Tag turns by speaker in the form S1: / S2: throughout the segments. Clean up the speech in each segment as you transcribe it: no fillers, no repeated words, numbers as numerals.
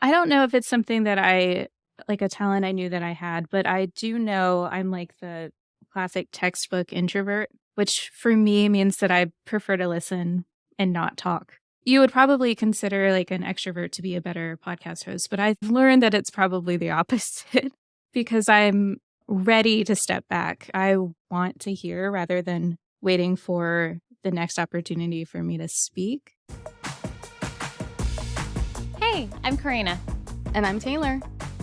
S1: I don't know if it's something that like a talent I knew that I had, but I do know I'm like the classic textbook introvert, which for me means that I prefer to listen and not talk. You would probably consider like an extrovert to be a better podcast host, but I've learned that it's probably the opposite because I'm ready to step back. I want to hear rather than waiting for the next opportunity for me to speak.
S2: Hey, I'm Corrina.
S3: And I'm Taylor.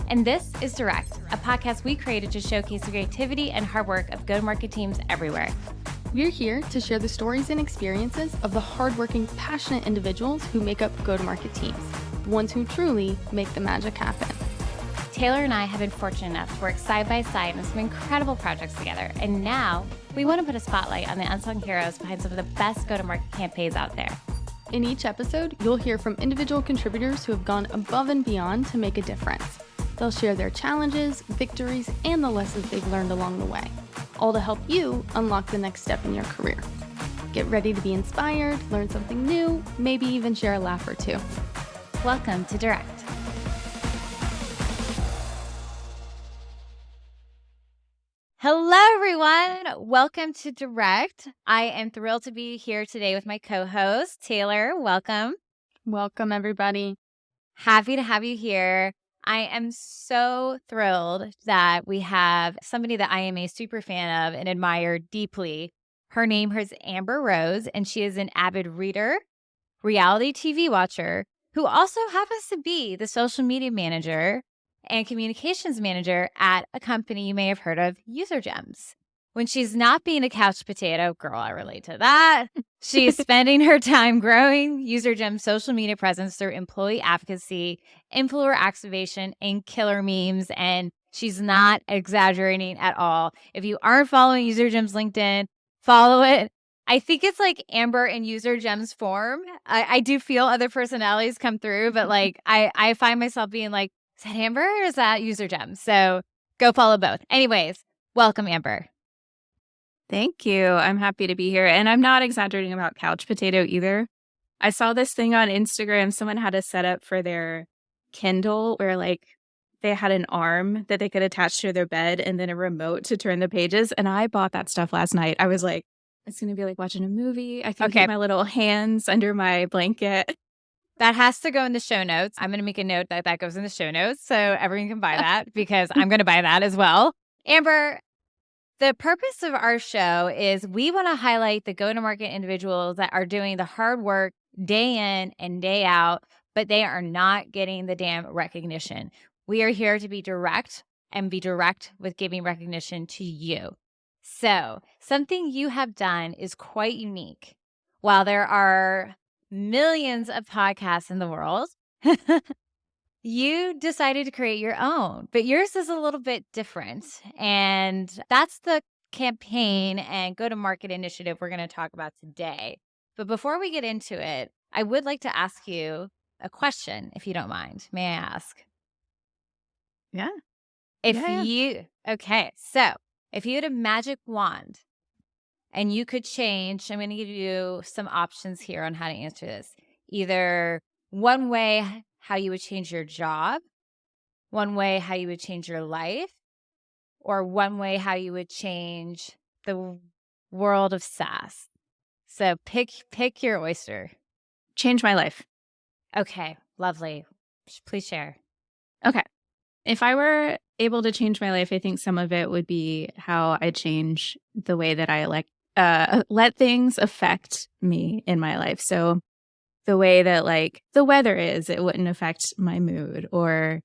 S2: And this is Direct, a podcast we created to showcase the creativity and hard work of go-to-market teams everywhere.
S3: We're here to share the stories and experiences of the hardworking, passionate individuals who make up go-to-market teams, the ones who truly make the magic happen.
S2: Taylor and I have been fortunate enough to work side by side on some incredible projects together, and now we want to put a spotlight on the unsung heroes behind some of the best go-to-market campaigns out there.
S3: In each episode, you'll hear from individual contributors who have gone above and beyond to make a difference. They'll share their challenges, victories, and the lessons they've learned along the way, all to help you unlock the next step in your career. Get ready to be inspired, learn something new, maybe even share a laugh or two.
S2: Welcome to Direct. Hello, everyone. Welcome to Direct. I am thrilled to be here today with my co-host, Taylor. Welcome.
S3: Welcome, everybody.
S2: Happy to have you here. I am so thrilled that we have somebody that I am a super fan of and admire deeply. Her name is Amber Rhodes, and she is an avid reader, reality TV watcher, who also happens to be the social media manager and communications manager at a company you may have heard of, UserGems. When she's not being a couch potato, girl, I relate to that. She is spending her time growing UserGem's social media presence through employee advocacy, influencer activation, and killer memes. And she's not exaggerating at all. If you aren't following UserGem's LinkedIn, follow it. I think it's like Amber in UserGem's form. I do feel other personalities come through, but like I find myself being like, is that Amber or is that UserGem? So go follow both. Anyways, welcome, Amber.
S1: Thank you. I'm happy to be here. And I'm not exaggerating about couch potato either. I saw this thing on Instagram. Someone had a setup for their Kindle where like they had an arm that they could attach to their bed and then a remote to turn the pages. And I bought that stuff last night. I was like, it's going to be like watching a movie. I can keep my little hands under my blanket.
S2: That has to go in the show notes. I'm going to make a note that that goes in the show notes so everyone can buy that because I'm going to buy that as well. Amber, the purpose of our show is we want to highlight the go-to-market individuals that are doing the hard work day in and day out, but they are not getting the damn recognition. We are here to be direct and be direct with giving recognition to you. So something you have done is quite unique. While there are millions of podcasts in the world, you decided to create your own, but yours is a little bit different. And that's the campaign and go-to-market initiative we're going to talk about today. But before we get into it, I would like to ask you a question, if you don't mind. May I ask?
S1: Yeah.
S2: Okay, so if you had a magic wand and you could change, I'm going to give you some options here on how to answer this. Either one way how you would change your job, one way how you would change your life, or one way how you would change the world of SaaS. So pick your oyster.
S1: Change my life.
S2: Okay, lovely. Please share.
S1: Okay. If I were able to change my life, I think some of it would be how I change the way that I let things affect me in my life. So the way that like the weather is, it wouldn't affect my mood. Or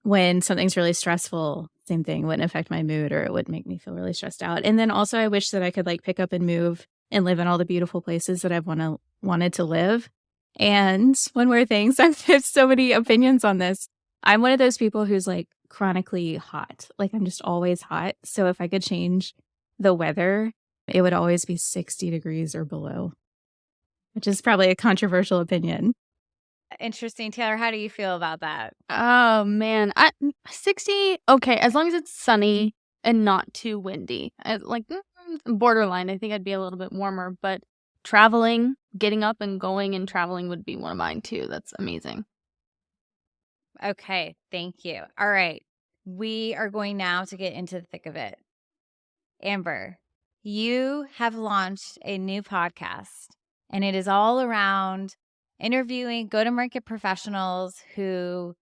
S1: when something's really stressful, same thing, wouldn't affect my mood or it would make me feel really stressed out. And then also I wish that I could like pick up and move and live in all the beautiful places that I've wanted to live. And one more thing, so I have so many opinions on this. I'm one of those people who's like chronically hot. Like I'm just always hot. So if I could change the weather, it would always be 60 degrees or below, which is probably a controversial opinion.
S2: Interesting. Taylor, how do you feel about that?
S3: Oh, man. 60, okay, as long as it's sunny and not too windy. Borderline, I think I'd be a little bit warmer, but traveling, getting up and going and traveling would be one of mine too. That's amazing.
S2: Okay, thank you. All right. We are going now to get into the thick of it. Amber, you have launched a new podcast, and it is all around interviewing go-to-market professionals who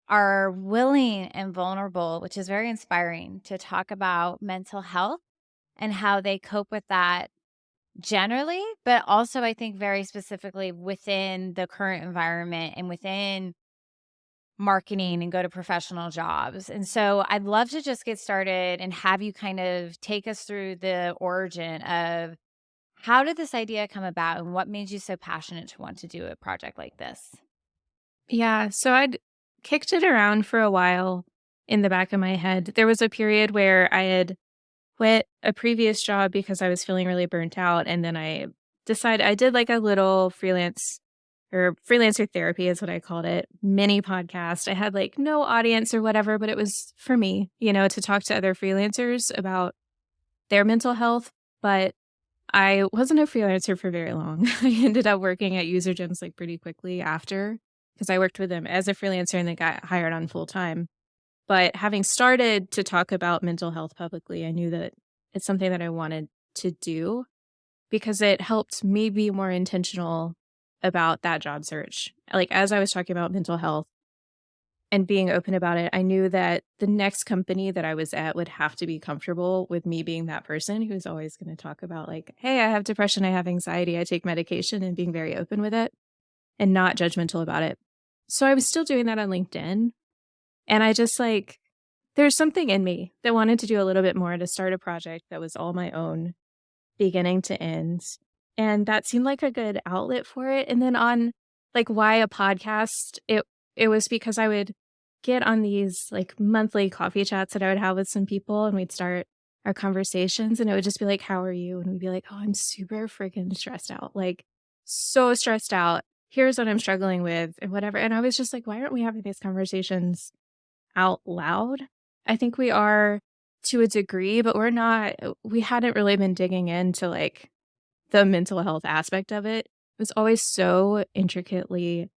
S2: are willing and vulnerable, which is very inspiring, to talk about mental health and how they cope with that generally, but also I think very specifically within the current environment and within marketing and go to professional jobs. And so I'd love to just get started and have you kind of take us through the origin of how did this idea come about and what made you so passionate to want to do a project like this?
S1: Yeah, so I'd kicked it around for a while in the back of my head. There was a period where I had quit a previous job because I was feeling really burnt out. And then I decided I did like a little freelancer therapy is what I called it, mini podcast. I had like no audience or whatever, but it was for me, to talk to other freelancers about their mental health. But I wasn't a freelancer for very long. I ended up working at User Gems like pretty quickly after because I worked with them as a freelancer and then got hired on full time. But having started to talk about mental health publicly, I knew that it's something that I wanted to do because it helped me be more intentional about that job search. Like, as I was talking about mental health and being open about it, I knew that the next company that I was at would have to be comfortable with me being that person who's always going to talk about, like, hey, I have depression, I have anxiety, I take medication, and being very open with it and not judgmental about it. So I was still doing that on LinkedIn. And I just like, there's something in me that wanted to do a little bit more to start a project that was all my own, beginning to end. And that seemed like a good outlet for it. And then on like why a podcast, it was because I would get on these like monthly coffee chats that I would have with some people and we'd start our conversations and it would just be like, how are you? And we'd be like, oh, I'm super freaking stressed out. Like so stressed out. Here's what I'm struggling with and whatever. And I was just like, why aren't we having these conversations out loud? I think we are to a degree, but we hadn't really been digging into like the mental health aspect of it. It was always so intricately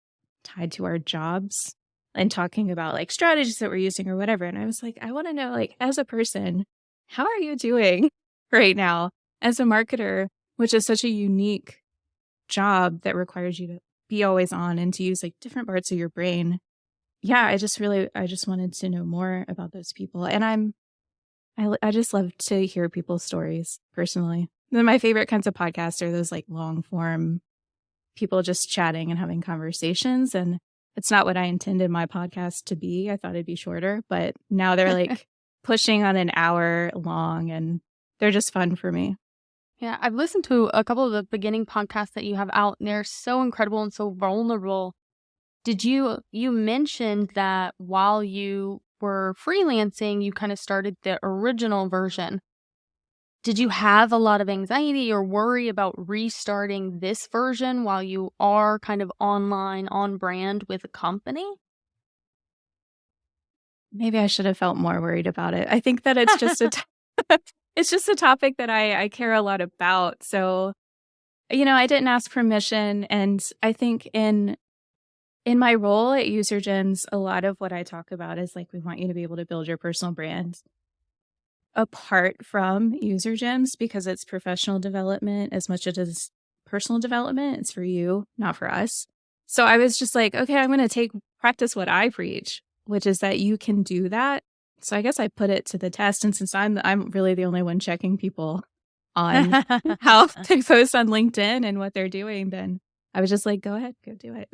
S1: tied to our jobs and talking about like strategies that we're using or whatever. And I was like, I want to know, like, as a person, how are you doing right now as a marketer, which is such a unique job that requires you to be always on and to use like different parts of your brain. Yeah, I just wanted to know more about those people. And I just love to hear people's stories personally. Then my favorite kinds of podcasts are those like long form people just chatting and having conversations. And it's not what I intended my podcast to be. I thought it'd be shorter, but now they're like pushing on an hour long and they're just fun for me.
S3: Yeah, I've listened to a couple of the beginning podcasts that you have out, and they're so incredible and so vulnerable. You mentioned that while you were freelancing, you kind of started the original version. Did you have a lot of anxiety or worry about restarting this version while you are kind of online, on brand with a company?
S1: Maybe I should have felt more worried about it. I think that it's just it's just a topic that I care a lot about. So, I didn't ask permission. And I think in my role at User Gems, a lot of what I talk about is like, we want you to be able to build your personal brand apart from User Gems because it's professional development as much as it is personal development. It's for you, not for us. So I was just like, okay, I'm going to practice what I preach, which is that you can do that. So I guess I put it to the test. And since I'm really the only one checking people on how they post on LinkedIn and what they're doing, then I was just like, go ahead, go do it.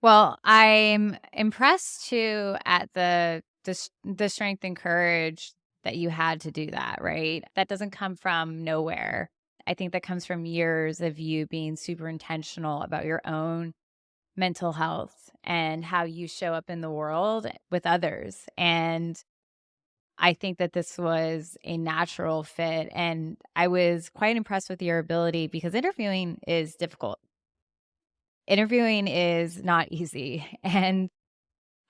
S2: Well, I'm impressed too at the strength and courage that you had to do that, right? That doesn't come from nowhere. I think that comes from years of you being super intentional about your own mental health and how you show up in the world with others. And I think that this was a natural fit. And I was quite impressed with your ability because interviewing is difficult. Interviewing is not easy. And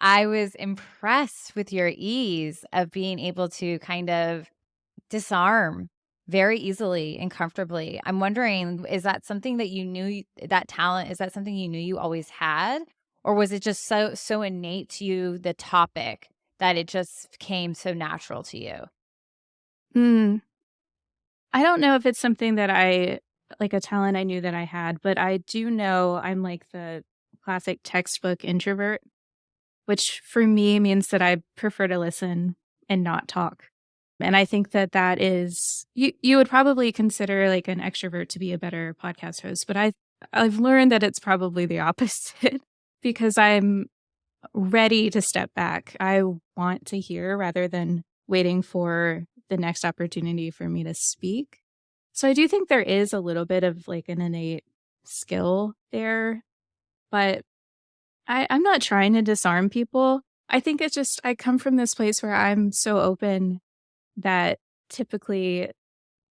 S2: I was impressed with your ease of being able to kind of disarm very easily and comfortably. I'm wondering, is that something that you knew, that talent, is that something you knew you always had? Or was it just so innate to you, the topic, that it just came so natural to you?
S1: Hmm. I don't know if it's something that like a talent I knew that I had, but I do know I'm like the classic textbook introvert, which for me means that I prefer to listen and not talk. And I think that that is you would probably consider like an extrovert to be a better podcast host, but I've learned that it's probably the opposite because I'm ready to step back. I want to hear rather than waiting for the next opportunity for me to speak. So I do think there is a little bit of like an innate skill there, but I'm not trying to disarm people. I think it's just I come from this place where I'm so open that typically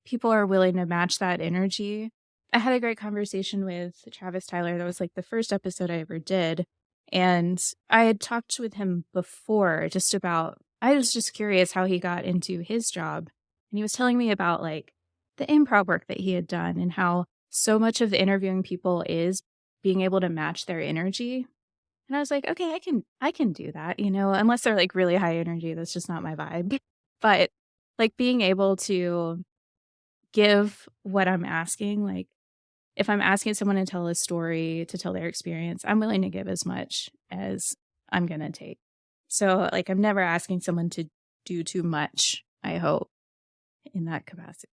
S1: people are willing to match that energy. I had a great conversation with Travis Tyler. That was like the first episode I ever did. And I had talked with him before just about, I was just curious how he got into his job. And he was telling me about like the improv work that he had done and how so much of interviewing people is being able to match their energy. And I was like, okay, I can do that, unless they're like really high energy. That's just not my vibe. But like being able to give what I'm asking, like if I'm asking someone to tell a story, to tell their experience, I'm willing to give as much as I'm going to take. So like I'm never asking someone to do too much, I hope, in that capacity.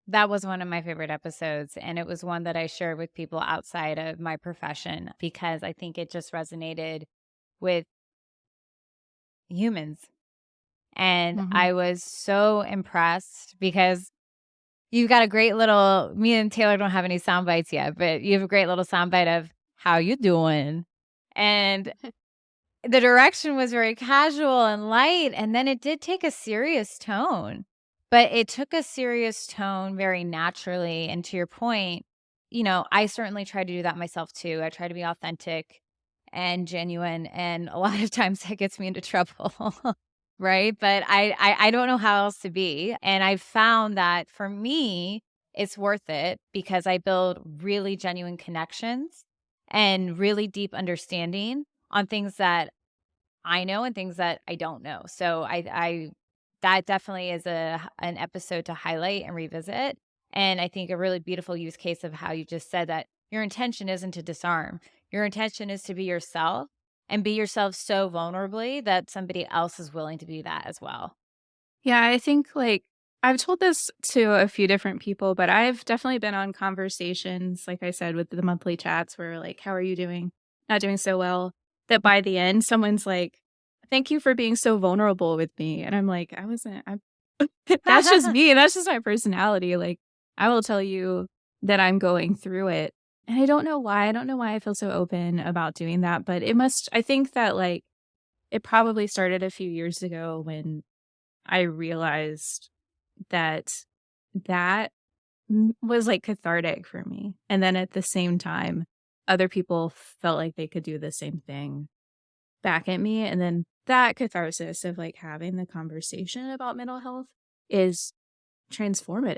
S2: That was one of my favorite episodes, and it was one that I shared with people outside of my profession because I think it just resonated with humans. And I was so impressed because you've got a great little, me and Taylor don't have any sound bites yet, but you have a great little sound bite of how you doing. And the direction was very casual and light. And then it did take a serious tone, but it took a serious tone very naturally. And to your point, I certainly try to do that myself too. I try to be authentic and genuine. And a lot of times that gets me into trouble. Right. But I don't know how else to be. And I've found that for me, it's worth it because I build really genuine connections and really deep understanding on things that I know and things that I don't know. So I that definitely is an episode to highlight and revisit. And I think a really beautiful use case of how you just said that your intention isn't to disarm. Your intention is to be yourself and be yourself so vulnerably that somebody else is willing to be that as well.
S1: Yeah, I think like I've told this to a few different people, but I've definitely been on conversations, like I said, with the monthly chats where like, how are you doing? Not doing so well. That by the end, someone's like, thank you for being so vulnerable with me. And I'm like, that's just me. That's just my personality. Like, I will tell you that I'm going through it. And I don't know why. I don't know why I feel so open about doing that. But I think that like, it probably started a few years ago when I realized that that was like cathartic for me. And then at the same time, other people felt like they could do the same thing back at me. And then that catharsis of like having the conversation about mental health is transformative.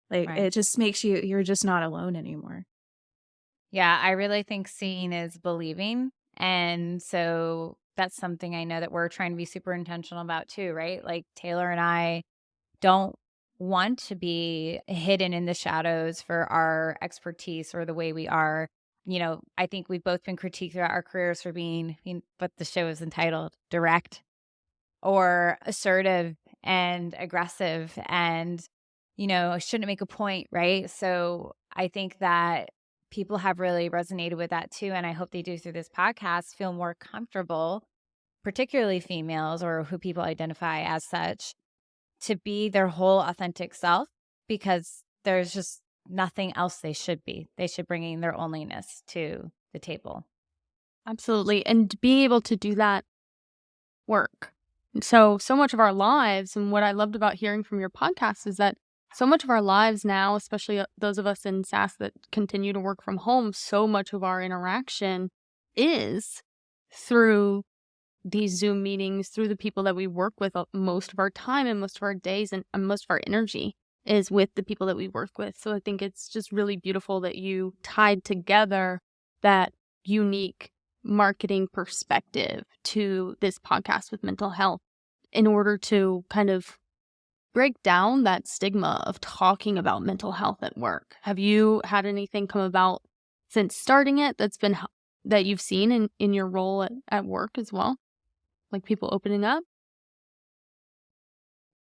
S1: Like
S2: Right.
S1: it just makes you're just not alone anymore.
S2: Yeah, I really think seeing is believing. And so that's something I know that we're trying to be super intentional about too, right? Like Taylor and I don't want to be hidden in the shadows for our expertise or the way we are. I think we've both been critiqued throughout our careers for being what the show is entitled, direct or assertive and aggressive and, shouldn't make a point, right? So I think that people have really resonated with that too. And I hope they do through this podcast feel more comfortable, particularly females or who people identify as such, to be their whole authentic self because there's just nothing else they should be. They should bring in their onlyness to the table.
S3: Absolutely. And being able to do that work. So much of our lives, and what I loved about hearing from your podcast is that so much of our lives now, especially those of us in SaaS that continue to work from home, so much of our interaction is through these Zoom meetings, through the people that we work with most of our time and most of our days and most of our energy is with the people that we work with. So I think it's just really beautiful that you tied together that unique marketing perspective to this podcast with mental health in order to kind of break down that stigma of talking about mental health at work. Have you had anything come about since starting it that you've seen in your role at work as well? Like people opening up?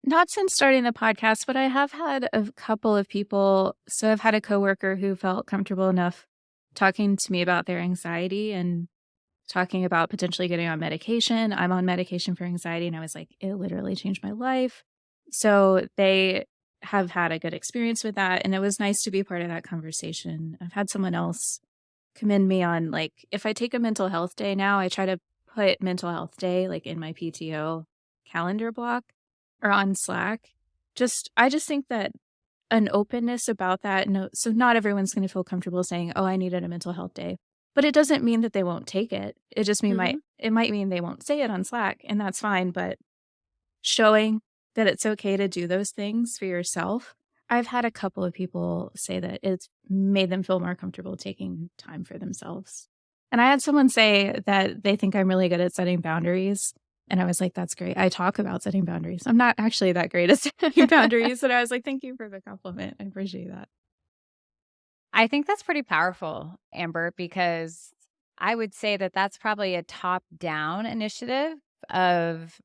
S1: Not since starting the podcast, but I have had a couple of people. So I've had a coworker who felt comfortable enough talking to me about their anxiety and talking about potentially getting on medication. I'm on medication for anxiety, and I was like, it literally changed my life. So they have had a good experience with that, and it was nice to be part of that conversation. I've had someone else commend me on, like, if I take a mental health day now, I try to put mental health day like in my PTO calendar block or on Slack. I just think that an openness about that. No, so not everyone's going to feel comfortable saying, "Oh, I needed a mental health day," but it doesn't mean that they won't take it. It just it might mean they won't say it on Slack, and that's fine. But showing that it's okay to do those things for yourself. I've had a couple of people say that it's made them feel more comfortable taking time for themselves. And I had someone say that they think I'm really good at setting boundaries. And I was like, that's great. I talk about setting boundaries. I'm not actually that great at setting boundaries. And I was like, thank you for the compliment. I appreciate that.
S2: I think that's pretty powerful, Amber, because I would say that that's probably a top-down initiative of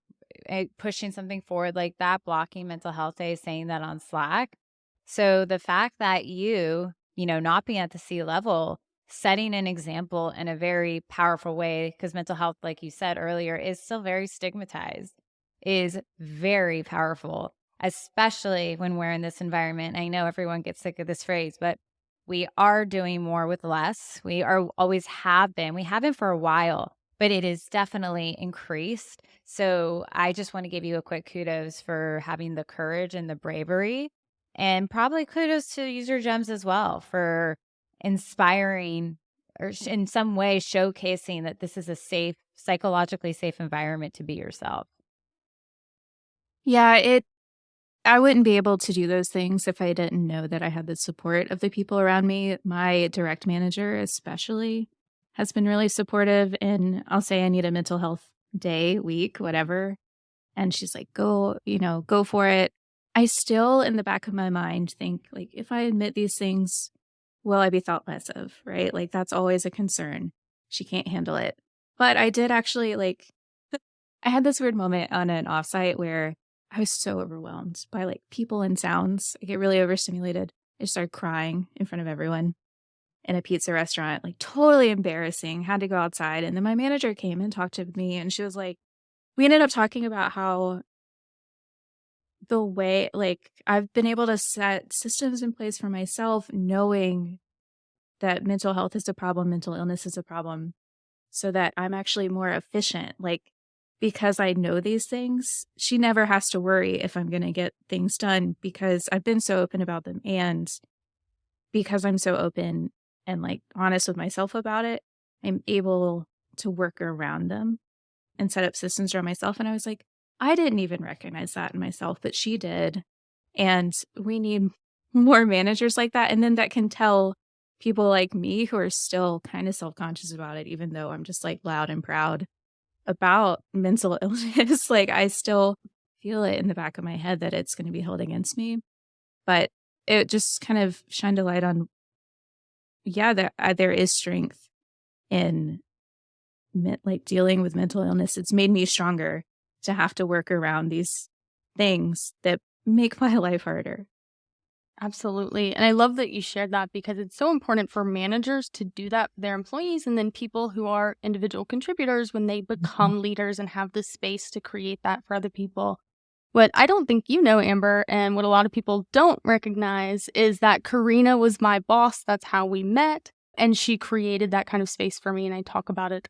S2: pushing something forward like that, blocking mental health day, saying that on Slack. So the fact that not being at the C level, setting an example in a very powerful way, because mental health, like you said earlier, is still very stigmatized, is very powerful, especially when we're in this environment. I know everyone gets sick of this phrase, but we are doing more with less. We are always have been. We haven't for a while, but it is definitely increased. So I just want to give you a quick kudos for having the courage and the bravery, and probably kudos to User Gems as well for inspiring or in some way showcasing that this is a safe, psychologically safe environment to be yourself.
S1: Yeah, I wouldn't be able to do those things if I didn't know that I had the support of the people around me. My direct manager, especially, has been really supportive. And I'll say I need a mental health day, week, whatever. And she's like, go for it. I still, in the back of my mind, think, like, if I admit these things, will I be thought less of, right? Like, that's always a concern. She can't handle it. But I did actually, I had this weird moment on an offsite where I was so overwhelmed by people and sounds. I get really overstimulated. I just started crying in front of everyone in a pizza restaurant, totally embarrassing. Had to go outside. And then my manager came and talked to me, and she was like, we ended up talking about how the way, I've been able to set systems in place for myself, knowing that mental health is a problem, mental illness is a problem, so that I'm actually more efficient. Because I know these things, she never has to worry if I'm going to get things done because I've been so open about them. And because I'm so open and honest with myself about it, I'm able to work around them and set up systems around myself. And I was like, I didn't even recognize that in myself, but she did. And we need more managers like that. And then that can tell people like me who are still kind of self-conscious about it, even though I'm just loud and proud about mental illness. I still feel it in the back of my head that it's going to be held against me. But it just kind of shined a light on, there is strength in dealing with mental illness. It's made me stronger to have to work around these things that make my life harder.
S3: Absolutely. And I love that you shared that because it's so important for managers to do that for their employees, and then people who are individual contributors when they become leaders and have the space to create that for other people. What I don't think you know, Amber, and what a lot of people don't recognize is that Corrina was my boss. That's how we met. And she created that kind of space for me. And I talk about it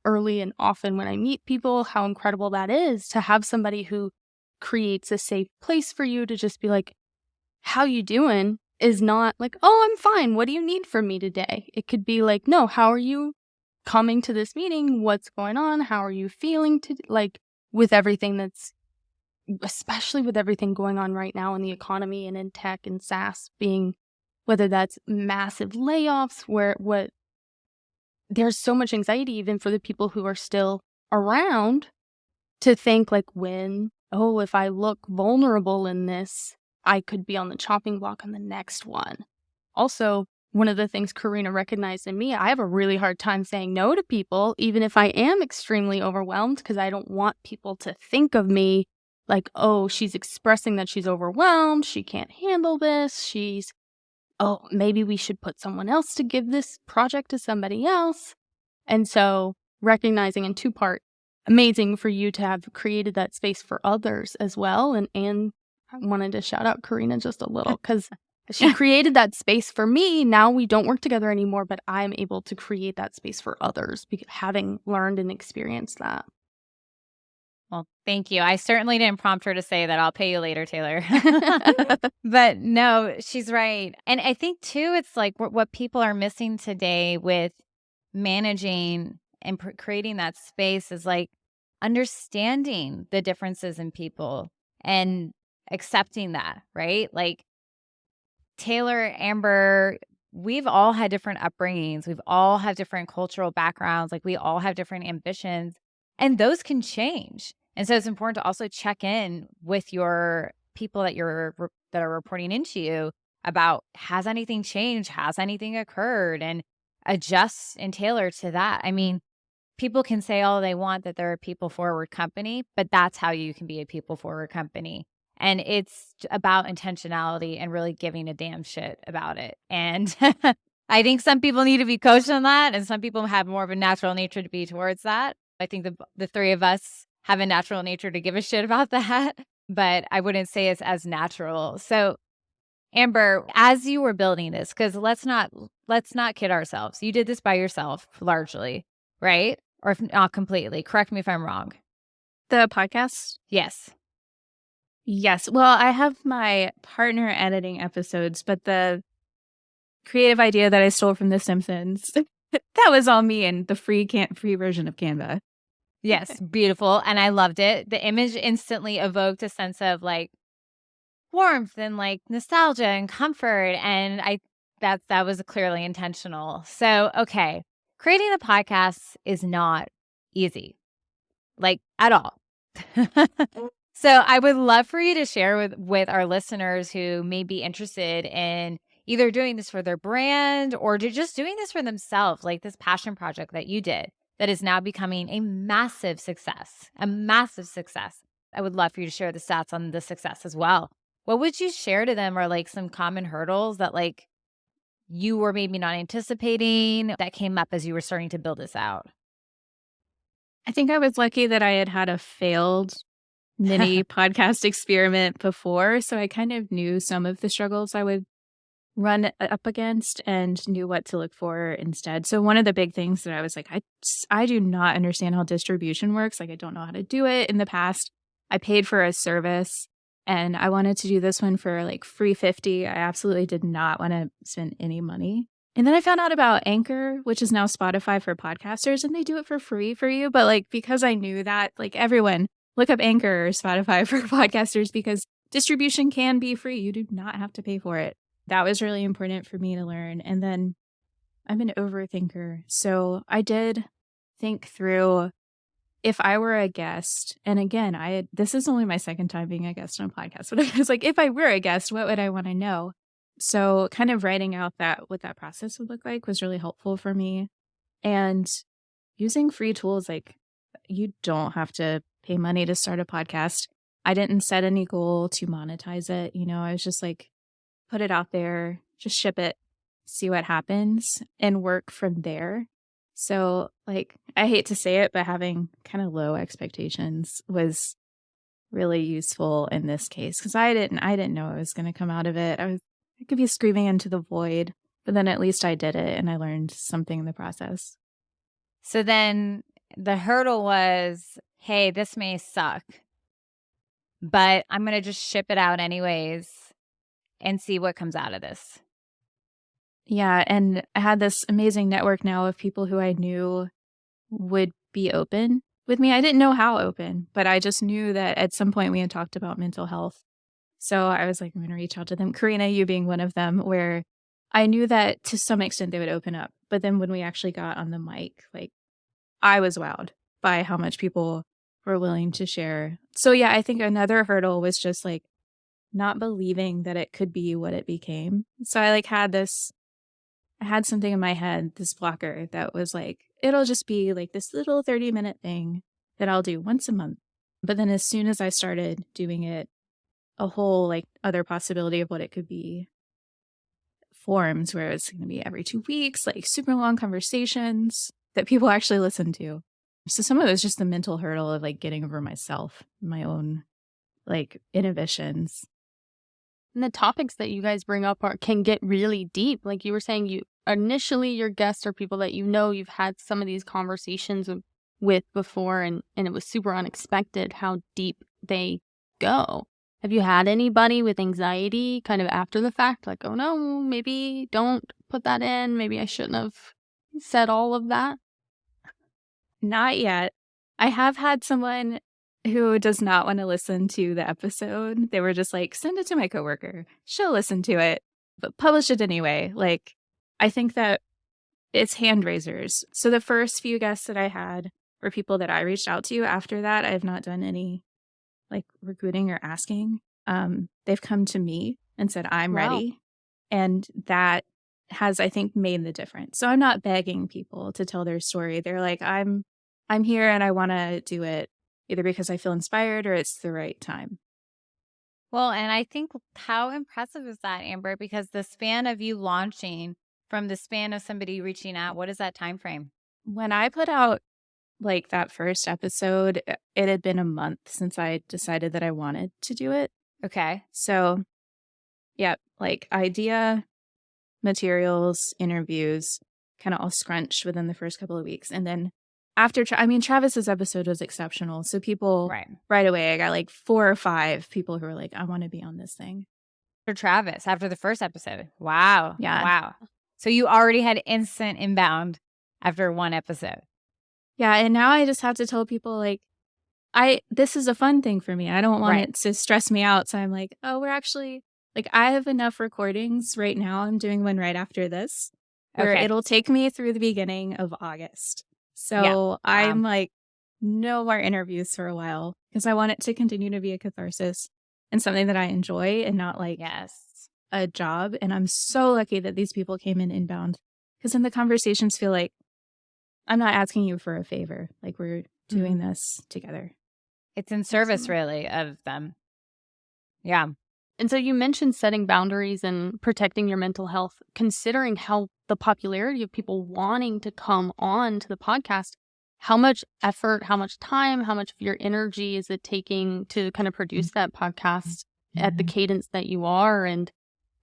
S3: early and often when I meet people, how incredible that is to have somebody who creates a safe place for you to just be like, how you doing is not like, oh, I'm fine. What do you need from me today? It could be like, no, how are you coming to this meeting? What's going on? How are you feeling with everything especially with everything going on right now in the economy and in tech and SaaS being, whether that's massive layoffs, what there's so much anxiety even for the people who are still around to think like if I look vulnerable in this, I could be on the chopping block on the next one. Also, one of the things Corrina recognized in me, I have a really hard time saying no to people, even if I am extremely overwhelmed, because I don't want people to think of me like, oh, she's expressing that she's overwhelmed, she can't handle this, maybe we should put someone else to give this project to somebody else. And so recognizing in two-part, amazing for you to have created that space for others as well. And I wanted to shout out Corrina just a little because she created that space for me. Now we don't work together anymore, but I'm able to create that space for others having learned and experienced that.
S2: Well, thank you. I certainly didn't prompt her to say that. I'll pay you later, Taylor. But no, she's right. And I think too, it's like what people are missing today with managing and creating that space is like understanding the differences in people and accepting that, right? Like Taylor, Amber, we've all had different upbringings. We've all had different cultural backgrounds. Like we all have different ambitions, and those can change. And so it's important to also check in with your people that are reporting into you about, has anything changed? Has anything occurred? And adjust and tailor to that. I mean, people can say all they want that they're a people forward company, but that's how you can be a people forward company. And it's about intentionality and really giving a damn shit about it. And I think some people need to be coached on that, and some people have more of a natural nature to be towards that. I think the three of us have a natural nature to give a shit about that, but I wouldn't say it's as natural. So Amber, as you were building this, because let's not kid ourselves. You did this by yourself largely, right? Or if not completely. Correct me if I'm wrong.
S1: The podcast?
S2: Yes.
S1: Yes. Well, I have my partner editing episodes, but the creative idea that I stole from The Simpsons, that was all me and the free version of Canva.
S2: Yes, beautiful. And I loved it. The image instantly evoked a sense of like warmth and like nostalgia and comfort. And that was clearly intentional. So, okay. Creating a podcast is not easy, like at all. So I would love for you to share with our listeners who may be interested in either doing this for their brand or just doing this for themselves, like this passion project that you did that is now becoming a massive success, a massive success. I would love for you to share the stats on the success as well. What would you share to them are like some common hurdles that like you were maybe not anticipating that came up as you were starting to build this out?
S1: I think I was lucky that I had a failed mini podcast experiment before. So I kind of knew some of the struggles I would run up against and knew what to look for instead. So one of the big things that I was like, I do not understand how distribution works. Like I don't know how to do it. In the past, I paid for a service and I wanted to do this one for like free 50. I absolutely did not want to spend any money. And then I found out about Anchor, which is now Spotify for podcasters, and they do it for free for you. But like, because I knew that, like everyone, look up Anchor or Spotify for podcasters because distribution can be free. You do not have to pay for it. That was really important for me to learn. And then I'm an overthinker. So I did think through if I were a guest, and again, this is only my second time being a guest on a podcast, but I was like, if I were a guest, what would I want to know? So kind of writing out what that process would look like was really helpful for me. And using free tools, like you don't have to pay money to start a podcast. I didn't set any goal to monetize it. I was just like, put it out there, just ship it, see what happens, and work from there. So like, I hate to say it, but having kind of low expectations was really useful in this case because I didn't know I was going to come out of it. I could be screaming into the void, but then at least I did it and I learned something in the process.
S2: So then the hurdle was, hey, this may suck, but I'm going to just ship it out anyways and see what comes out of this.
S1: Yeah. And I had this amazing network now of people who I knew would be open with me. I didn't know how open, but I just knew that at some point we had talked about mental health. So I was like, I'm going to reach out to them. Corrina, you being one of them, where I knew that to some extent they would open up, but But then when we actually got on the mic, like I was wowed by how much people were willing to share. So yeah, I think another hurdle was just like not believing that it could be what it became. So I like I had something in my head, this blocker that was like, it'll just be like this little 30-minute thing that I'll do once a month. But then as soon as I started doing it, a whole like other possibility of what it could be forms where it's going to be every 2 weeks, like super long conversations that people actually listen to. So some of it was just the mental hurdle of like getting over myself, my own like inhibitions.
S3: And the topics that you guys bring up can get really deep. Like you were saying, you initially your guests are people that you've had some of these conversations with before, and it was super unexpected how deep they go. Have you had anybody with anxiety kind of after the fact, like, oh no, maybe don't put that in, maybe I shouldn't have said all of that?
S1: Not yet. I have had someone who does not want to listen to the episode. They were just like, send it to my coworker. She'll listen to it, but publish it anyway. Like, I think that it's hand raisers. So the first few guests that I had were people that I reached out to. After that, I have not done any like recruiting or asking. They've come to me and said, I'm
S3: Wow.
S1: ready. And that has, I think, made the difference. So I'm not begging people to tell their story. They're like, I'm here and I want to do it either because I feel inspired or it's the right time.
S2: Well, and I think how impressive is that, Amber? Because the span of you launching from the span of somebody reaching out, what is that time frame?
S1: When I put out like that first episode, it had been a month since I decided that I wanted to do it.
S2: Okay.
S1: So, yeah, like idea, materials, interviews, kind of all scrunched within the first couple of weeks. And then after, Travis's episode was exceptional. So people right away, I got like 4 or 5 people who were like, I want to be on this thing.
S2: For Travis, after the first episode. Wow.
S1: Yeah.
S2: Wow. So you already had instant inbound after one episode.
S1: Yeah. And now I just have to tell people like, this is a fun thing for me. I don't want it to stress me out. So I'm like, oh, we're actually like, I have enough recordings right now. I'm doing one right after this where it'll take me through the beginning of August. So I'm like, no more interviews for a while because I want it to continue to be a catharsis and something that I enjoy and not like a job. And I'm so lucky that these people came in inbound because then the conversations feel like I'm not asking you for a favor. Like we're doing this together.
S2: It's in service really of them. Yeah.
S3: And so you mentioned setting boundaries and protecting your mental health, considering how the popularity of people wanting to come on to the podcast. How much effort, how much time, how much of your energy is it taking to kind of produce that podcast at the cadence that you are? And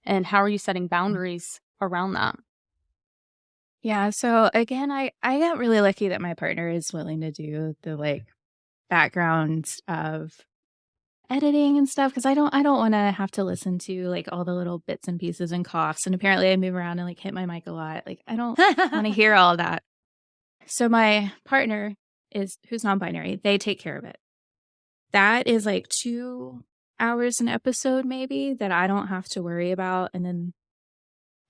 S3: how are you setting boundaries around that?
S1: Yeah. So again, I got really lucky that my partner is willing to do the like background of editing and stuff because I don't want to have to listen to like all the little bits and pieces and coughs. And apparently I move around and like hit my mic a lot. Like I don't want to hear all of that. So my partner who's non-binary, they take care of it. That is like 2 hours an episode maybe that I don't have to worry about. And then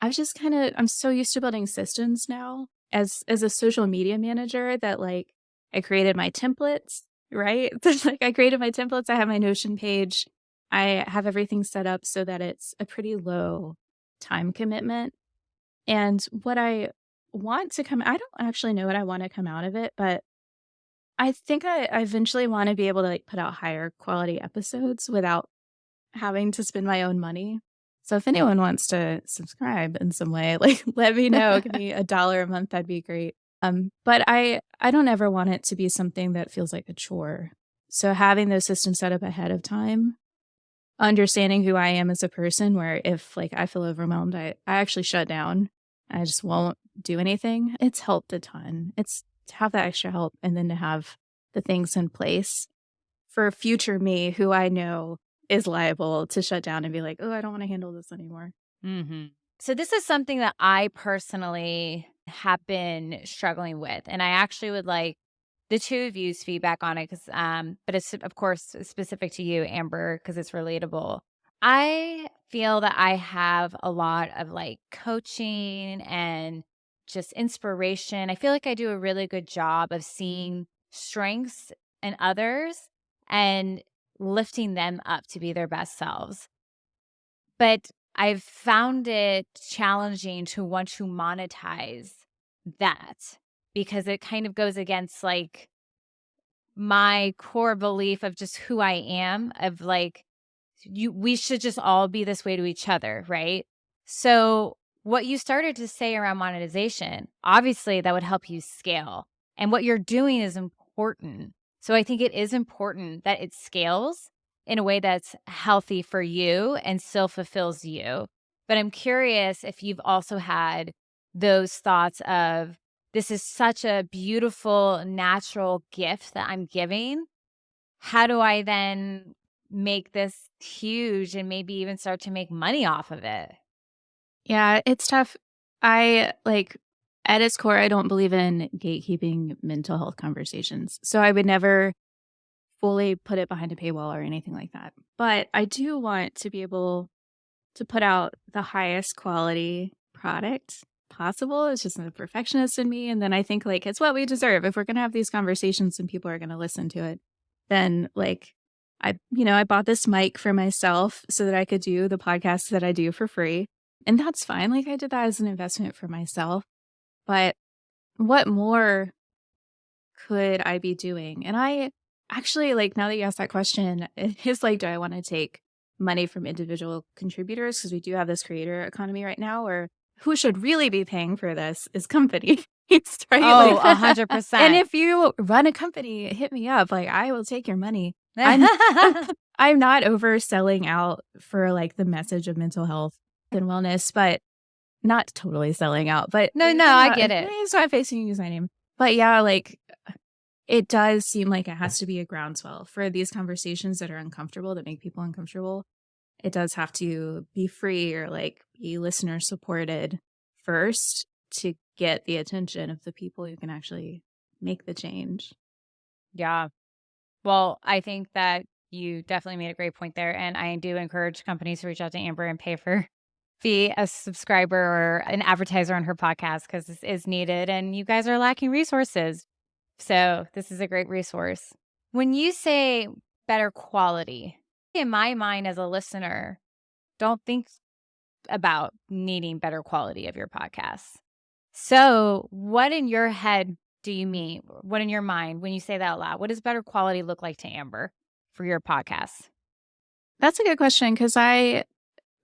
S1: I'm so used to building systems now as a social media manager that like I created my templates, right? Like I created my templates. I have my Notion page. I have everything set up so that it's a pretty low time commitment. And what I don't actually know what I want to come out of it, but I think I eventually want to be able to like put out higher quality episodes without having to spend my own money. So if anyone wants to subscribe in some way, like let me know. Give me $1 a month. That'd be great. But I don't ever want it to be something that feels like a chore. So having those systems set up ahead of time, understanding who I am as a person, where if like I feel overwhelmed, I actually shut down. I just won't do anything. It's helped a ton. It's to have that extra help and then to have the things in place for future me who I know is liable to shut down and be like, oh, I don't want to handle this anymore.
S2: Mm-hmm. So this is something that I personally have been struggling with. And I actually would like the two of you's feedback on it because, but it's of course specific to you, Amber, because it's relatable. I feel that I have a lot of like coaching and just inspiration. I feel like I do a really good job of seeing strengths in others and lifting them up to be their best selves. But I've found it challenging to want to monetize that because it kind of goes against like my core belief of just who I am, of like, we should just all be this way to each other, right? So what you started to say around monetization, obviously that would help you scale. And what you're doing is important. So I think it is important that it scales in a way that's healthy for you and still fulfills you. But I'm curious if you've also had those thoughts of, this is such a beautiful, natural gift that I'm giving. How do I then make this huge and maybe even start to make money off of it?
S1: Yeah, it's tough. I like at its core, I don't believe in gatekeeping mental health conversations. So I would never fully put it behind a paywall or anything like that. But I do want to be able to put out the highest quality product possible. It's just the perfectionist in me. And then I think like it's what we deserve. If we're going to have these conversations and people are going to listen to it, then like I bought this mic for myself so that I could do the podcasts that I do for free. And that's fine. Like I did that as an investment for myself. But what more could I be doing? And I actually, like, now that you asked that question, it is like, do I want to take money from individual contributors? Because we do have this creator economy right now where who should really be paying for this is companies, right?
S2: Oh,
S1: Like, and
S2: 100%.
S1: if you run a company, hit me up. Like, I will take your money. I'm I'm not overselling out for like the message of mental health and wellness, but not totally selling out. But
S2: No, I get it.
S1: It's not facing use my name. But yeah, like it does seem like it has to be a groundswell for these conversations that are uncomfortable, that make people uncomfortable. It does have to be free or like be listener supported first to get the attention of the people who can actually make the change.
S2: Yeah. Well, I think that you definitely made a great point there. And I do encourage companies to reach out to Amber and be a subscriber or an advertiser on her podcast because this is needed and you guys are lacking resources. So this is a great resource. When you say better quality, in my mind as a listener, don't think about needing better quality of your podcast. So what in your head do you mean? What in your mind when you say that out loud? What does better quality look like to Amber for your podcast?
S1: That's a good question because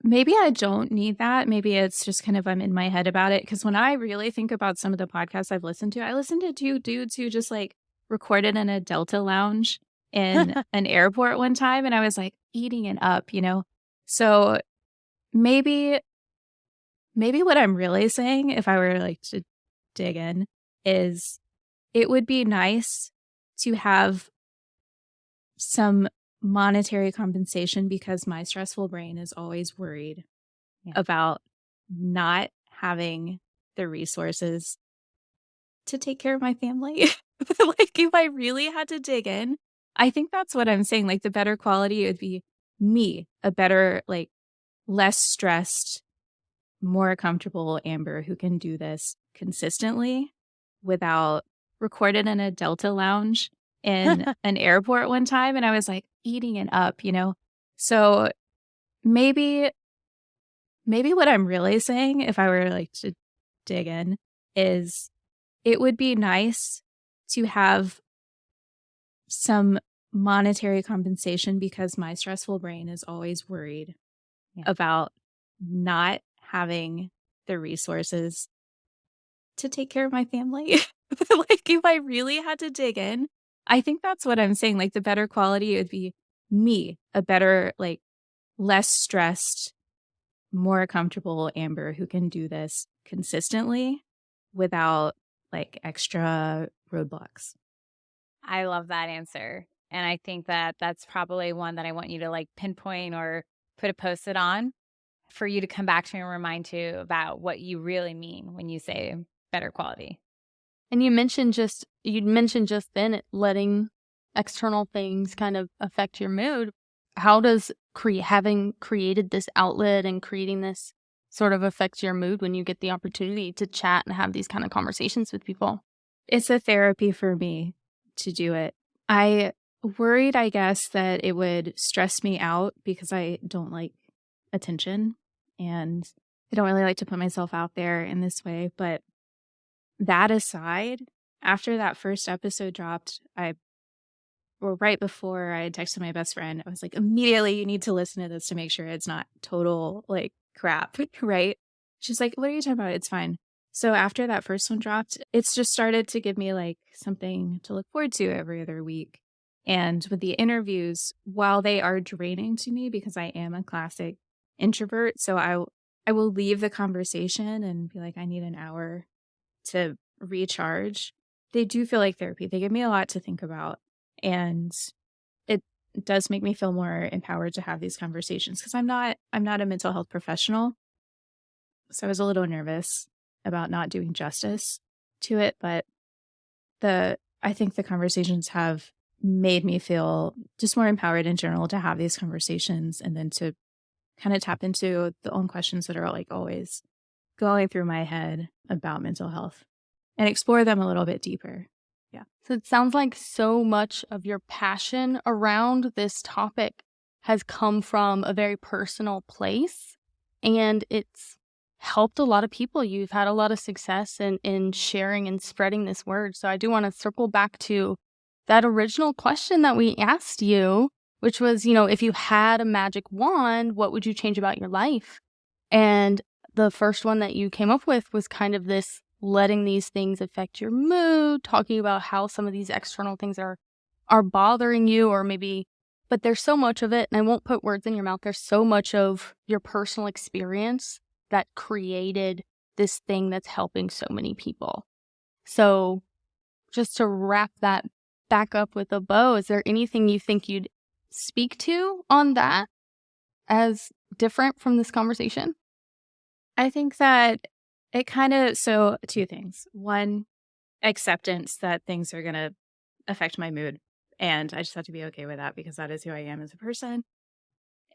S1: maybe I don't need that. Maybe it's just kind of I'm in my head about it. Because when I really think about some of the podcasts I've listened to, I listened to two dudes who just like recorded in a Delta lounge in an airport one time. And I was like eating it up, you know? So maybe what I'm really saying, if I were like to dig in, is it would be nice to have some monetary compensation because my stressful brain is always worried about not having the resources to take care of my family. Like if I really had to dig in, I think that's what I'm saying. Like the better quality would be me, a better, like less stressed, more comfortable Amber who can do this consistently without recorded in a Delta lounge in an airport one time. And I was like eating it up, you know? So maybe what I'm really saying, if I were like to dig in, is it would be nice to have some monetary compensation because my stressful brain is always worried about not having the resources to take care of my family. Like if I really had to dig in, I think that's what I'm saying. Like the better quality would be me, a better, like less stressed, more comfortable Amber who can do this consistently without like extra roadblocks.
S2: I love that answer. And I think that that's probably one that I want you to like pinpoint or put a post-it on for you to come back to me and remind you about what you really mean when you say better quality.
S3: And you mentioned just then letting external things kind of affect your mood. How does having created this outlet and creating this sort of affects your mood when you get the opportunity to chat and have these kind of conversations with people?
S1: It's a therapy for me to do it. I worried, I guess, that it would stress me out because I don't like attention and I don't really like to put myself out there in this way. But that aside, after that first episode dropped, right before I had texted my best friend, I was like, immediately, you need to listen to this to make sure it's not total like crap, right? She's like, what are you talking about? It's fine. So after that first one dropped, it's just started to give me like something to look forward to every other week. And with the interviews, while they are draining to me because I am a classic introvert, so I will leave the conversation and be like, I need an hour to recharge. They do feel like therapy. They give me a lot to think about. And it does make me feel more empowered to have these conversations because I'm not a mental health professional. So I was a little nervous about not doing justice to it, but I think the conversations have made me feel just more empowered in general to have these conversations and then to kind of tap into the own questions that are like always going through my head about mental health and explore them a little bit deeper. Yeah.
S3: So it sounds like so much of your passion around this topic has come from a very personal place, and it's helped a lot of people. You've had a lot of success in sharing and spreading this word. So I do want to circle back to that original question that we asked you, which was, if you had a magic wand, what would you change about your life? And the first one that you came up with was kind of this letting these things affect your mood, talking about how some of these external things are bothering you, or maybe, but there's so much of it, and I won't put words in your mouth, there's so much of your personal experience that created this thing that's helping so many people. So just to wrap that back up with a bow, is there anything you think you'd speak to on that as different from this conversation?
S1: I think that it kind of, so two things. One, acceptance that things are going to affect my mood. And I just have to be okay with that because that is who I am as a person.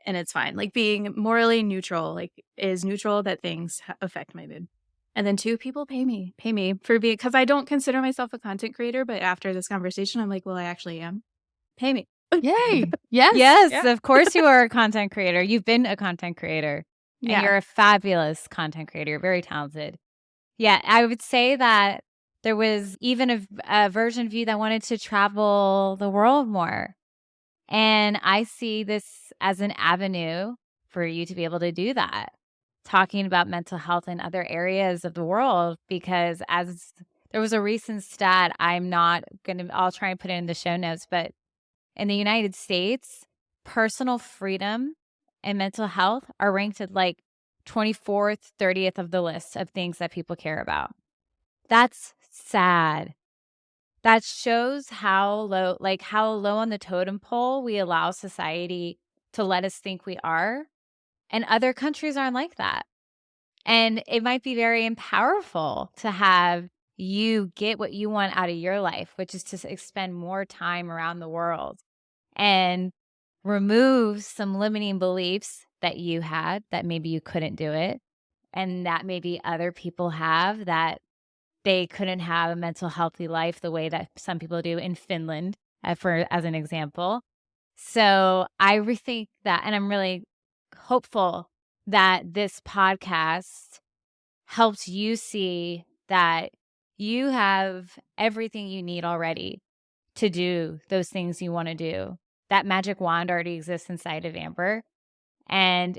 S1: And it's fine. Like being morally neutral, like is neutral that things affect my mood. And then two, people pay me for being, because I don't consider myself a content creator. But after this conversation, I'm like, well, I actually am. Pay me.
S3: Yay. Yes.
S2: Yes,
S1: Yeah.
S2: of course you are a content creator. You've been a content creator.
S3: Yeah.
S2: And you're a fabulous content creator. You're very talented. Yeah, I would say that there was even a version of you that wanted to travel the world more. And I see this as an avenue for you to be able to do that, talking about mental health in other areas of the world, because as there was a recent stat, I'll try and put it in the show notes, but in the United States, personal freedom and mental health are ranked at like 24th, 30th of the list of things that people care about. That's sad. That shows how low on the totem pole we allow society to let us think we are. And other countries aren't like that. And it might be very powerful to have you get what you want out of your life, which is to spend more time around the world and remove some limiting beliefs that you had that maybe you couldn't do it, and that maybe other people have, that they couldn't have a mental healthy life the way that some people do in Finland, as an example. So I rethink that, and I'm really hopeful that this podcast helps you see that you have everything you need already to do those things you want to do. That magic wand already exists inside of Amber, and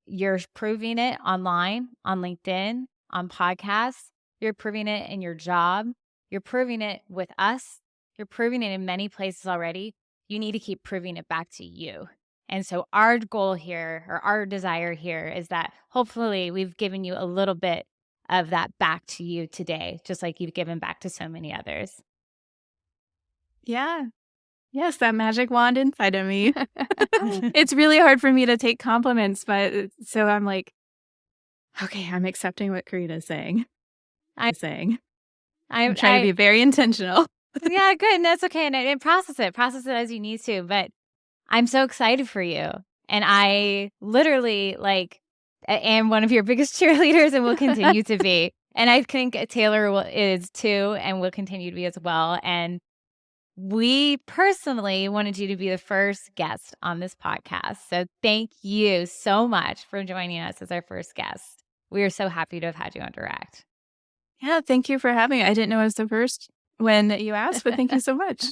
S2: you're proving it online, on LinkedIn, on podcasts. You're proving it in your job. You're proving it with us. You're proving it in many places already. You need to keep proving it back to you. And so our goal here, or our desire here, is that hopefully we've given you a little bit of that back to you today, just like you've given back to so many others.
S1: Yeah. Yes, that magic wand inside of me. It's really hard for me to take compliments, but so I'm like, okay, I'm accepting what Corrina is saying. I'm trying to be very intentional.
S2: Yeah, good. And that's okay. And process it as you need to. But I'm so excited for you. And I literally and one of your biggest cheerleaders and will continue to be. And I think Taylor is too and will continue to be as well. And we personally wanted you to be the first guest on this podcast. So thank you so much for joining us as our first guest. We are so happy to have had you on Direct.
S1: Yeah, thank you for having me. I didn't know I was the first when you asked, but thank you so much.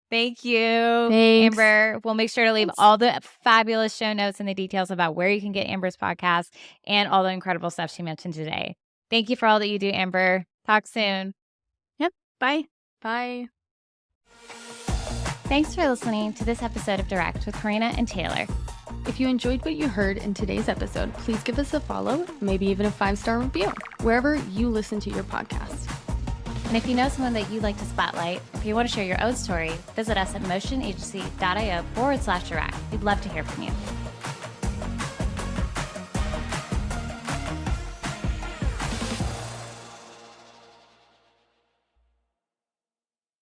S2: Thank you,
S1: Thanks.
S2: Amber. We'll make sure to leave all the fabulous show notes and the details about where you can get Amber's podcast and all the incredible stuff she mentioned today. Thank you for all that you do, Amber. Talk soon.
S1: Yep. Bye.
S3: Bye.
S2: Thanks for listening to this episode of Direct with Corrina and Taylor.
S3: If you enjoyed what you heard in today's episode, please give us a follow, maybe even a 5-star review, wherever you listen to your podcast.
S2: And if you know someone that you'd like to spotlight, or if you want to share your own story, visit us at motionagency.io/direct. We'd love to hear from you.